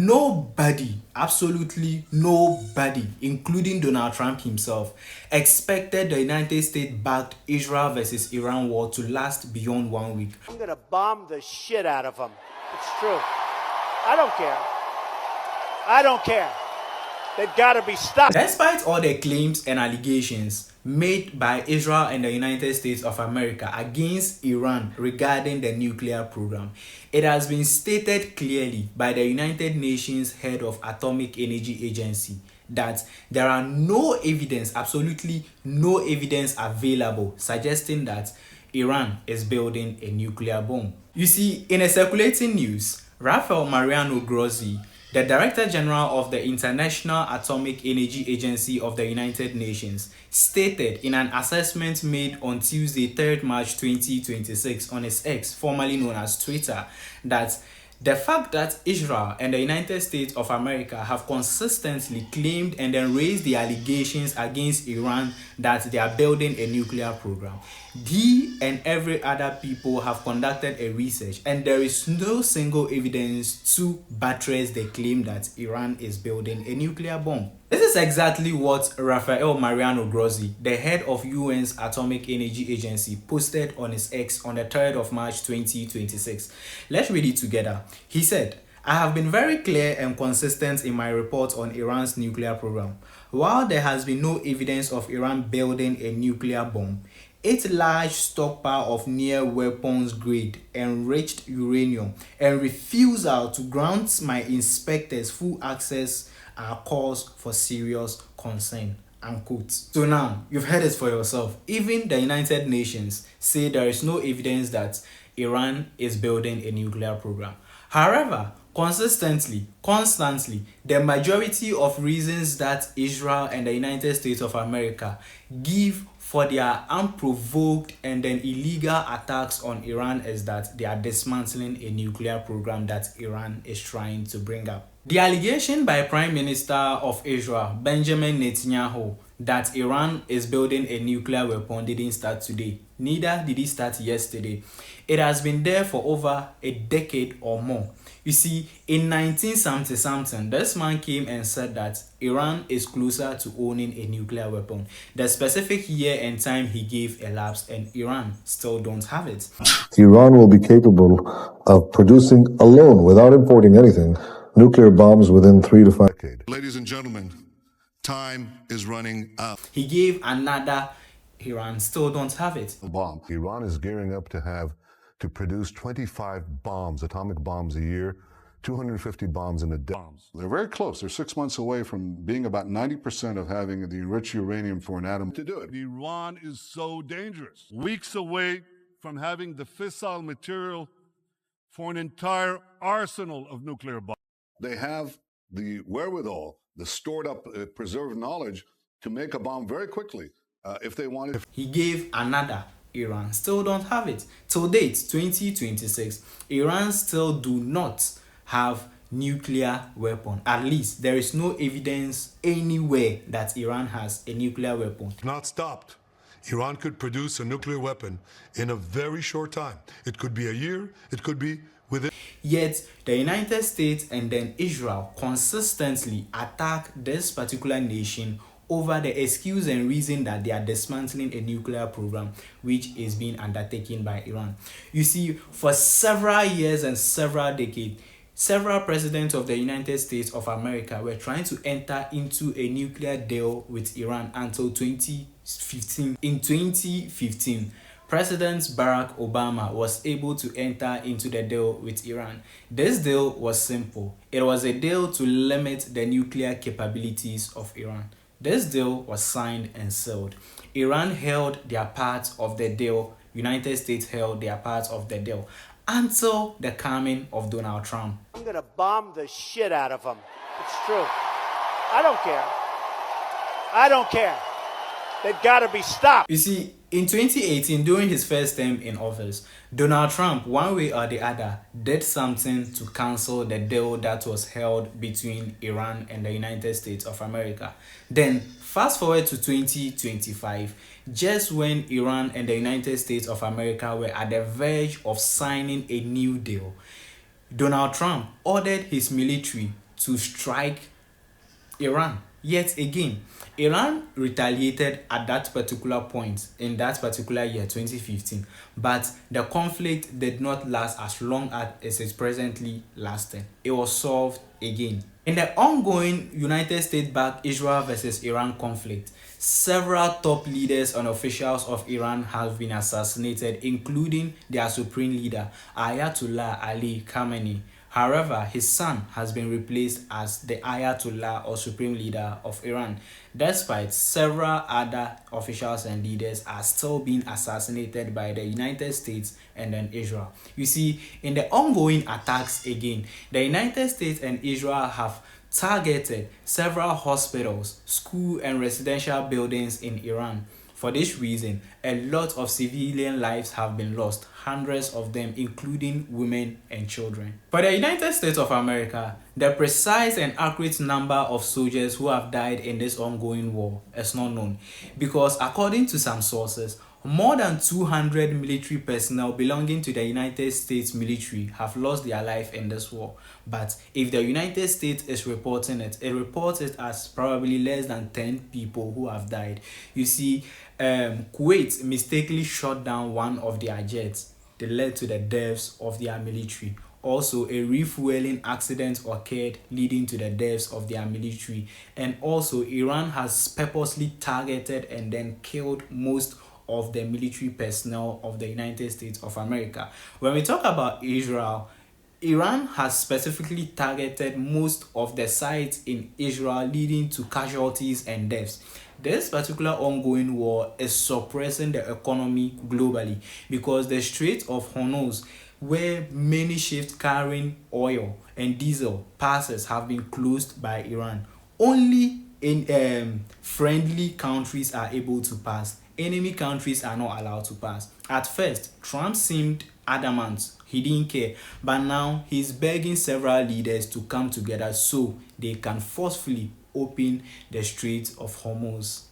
Nobody, absolutely nobody, including Donald Trump himself, expected the United States-backed Israel versus Iran war to last beyond 1 week. I'm gonna bomb the shit out of them. It's true. I don't care. I don't care. They've got to be stopped. Despite all the claims and allegations made by Israel and the United States of America against Iran regarding the nuclear program, it has been stated clearly by the United Nations Head of Atomic Energy Agency that there are no evidence, absolutely no evidence available suggesting that Iran is building a nuclear bomb. You see, in a circulating news, Rafael Mariano Grossi, the Director General of the International Atomic Energy Agency of the United Nations, stated in an assessment made on Tuesday, 3rd March 2026 on his X, formerly known as Twitter, that the fact that Israel and the United States of America have consistently claimed and then raised the allegations against Iran that they are building a nuclear program. He and every other people have conducted a research and there is no single evidence to buttress the claim that Iran is building a nuclear bomb. This is exactly what Rafael Mariano Grossi, the head of UN's Atomic Energy Agency, posted on his X on the 3rd of March 2026. Let's read it together. He said, "I have been very clear and consistent in my report on Iran's nuclear program. While there has been no evidence of Iran building a nuclear bomb, its large stockpile of near weapons grade enriched uranium and refusal to grant my inspectors full access are cause for serious concern." Unquote. So now, you've heard it for yourself. Even the United Nations say there is no evidence that Iran is building a nuclear program. However, constantly, the majority of reasons that Israel and the United States of America give for their unprovoked and then illegal attacks on Iran is that they are dismantling a nuclear program that Iran is trying to bring up. The allegation by Prime Minister of Israel, Benjamin Netanyahu, that Iran is building a nuclear weapon didn't start today. Neither did it start yesterday. It has been there for over a decade or more. You see, in 1970-something, this man came and said that Iran is closer to owning a nuclear weapon. The specific year and time he gave elapsed and Iran still don't have it. Iran will be capable of producing alone, without importing anything, nuclear bombs within 3 to 5 decades. Ladies and gentlemen, time is running out. He gave another, Iran still don't have it. Bomb. Iran is gearing up to produce 25 bombs, atomic bombs a year, 250 bombs in a day. They're very close. They're 6 months away from being about 90% of having the enriched uranium for an atom to do it. Iran is so dangerous. Weeks away from having the fissile material for an entire arsenal of nuclear bombs. They have the wherewithal, the stored up, preserved knowledge to make a bomb very quickly if they wanted. He gave another, Iran still don't have it. Till date, 2026, Iran still do not have nuclear weapon. At least there is no evidence anywhere that Iran has a nuclear weapon. Not stopped. Iran could produce a nuclear weapon in a very short time. It could be a year, it could be within. Yet the United States and then Israel consistently attack this particular nation over the excuse and reason that they are dismantling a nuclear program which is being undertaken by Iran. You see, for several years and several decades, several presidents of the United States of America were trying to enter into a nuclear deal with Iran until 2015. In 2015, President Barack Obama was able to enter into the deal with Iran. This deal was simple. It was a deal to limit the nuclear capabilities of Iran. This deal was signed and sealed. Iran held their part of the deal. United States held their part of the deal until the coming of Donald Trump. I'm going to bomb the shit out of them. It's true. I don't care. I don't care. They've got to be stopped. You see, in 2018, during his first term in office, Donald Trump, one way or the other, did something to cancel the deal that was held between Iran and the United States of America. Then, fast forward to 2025, just when Iran and the United States of America were at the verge of signing a new deal, Donald Trump ordered his military to strike Iran. Yet again, Iran retaliated at that particular point in that particular year, 2015, but the conflict did not last as long as it is presently lasting. It was solved again. In the ongoing United States-backed Israel versus Iran conflict, several top leaders and officials of Iran have been assassinated, including their supreme leader, Ayatollah Ali Khamenei. However, his son has been replaced as the Ayatollah or supreme leader of Iran, despite several other officials and leaders are still being assassinated by the United States and then Israel. You see, in the ongoing attacks again, the United States and Israel have targeted several hospitals, school and residential buildings in Iran. For this reason, a lot of civilian lives have been lost, hundreds of them including women and children. For the United States of America, the precise and accurate number of soldiers who have died in this ongoing war is not known, because according to some sources, more than 200 military personnel belonging to the United States military have lost their life in this war. But if the United States is reporting it, it reports it as probably less than 10 people who have died. You see, Kuwait mistakenly shot down one of their jets. That led to the deaths of their military. Also, a refueling accident occurred, leading to the deaths of their military. And also, Iran has purposely targeted and then killed most of the military personnel of the United States of America. When we talk about Israel, Iran has specifically targeted most of the sites in Israel, leading to casualties and deaths. This particular ongoing war is suppressing the economy globally, because the Strait of Hormuz, where many ships carrying oil and diesel passes, have been closed by Iran. Only in friendly countries are able to pass. Enemy countries are not allowed to pass. At first, Trump seemed adamant, he didn't care, but now he's begging several leaders to come together so they can forcefully open the Strait of Hormuz.